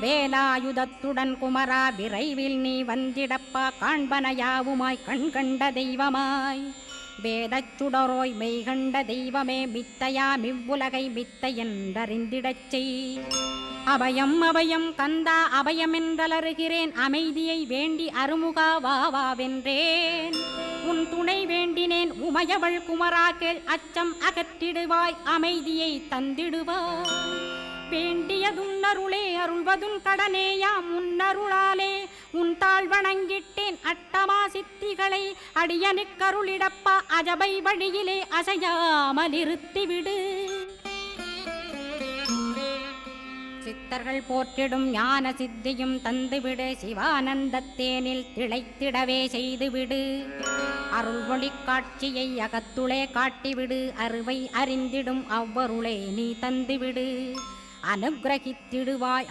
வேலாயுதத்துடன் குமரா விரைவில் நீ வந்திடப்பா காண்பனையாவுமாய் கண்கண்ட தெய்வமாய் வேதச் சுடரோய் மெய்கண்ட தெய்வமே மித்தையாம் இவ்வுலகை மித்தை என்றறிந்திடச் செய் அபயம் அபயம் கந்தா அபயமென்றலறுகிறேன் அமைதியை வேண்டி அருமுகா வா வென்றேன் உன் துணை வேண்டினேன் உமையவள் குமரா கேள் அச்சம் அகற்றிடுவாய் அமைதியை தந்திடுவாய் வேண்டியதுன்னருளே அருள்வதும் கடனேயாம் உன்னருளாலே உன் தாழ் வணங்கிட்டேன் அட்டமா சித்திகளை அடியனுக்கருளிடப்பா அஜபை வழியிலே அசையாமல் இருத்திவிடு சித்தர்கள் போற்றிடும் ஞான சித்தியும் தந்துவிடு சிவானந்தத்தேனில் திளைத்திடவே செய்துவிடு அருள்மொழி காட்சியை அகத்துளே காட்டிவிடு அருவை அறிந்திடும் அவ்வருளே நீ தந்துவிடு அனுக்கிரகித்திடுவாய்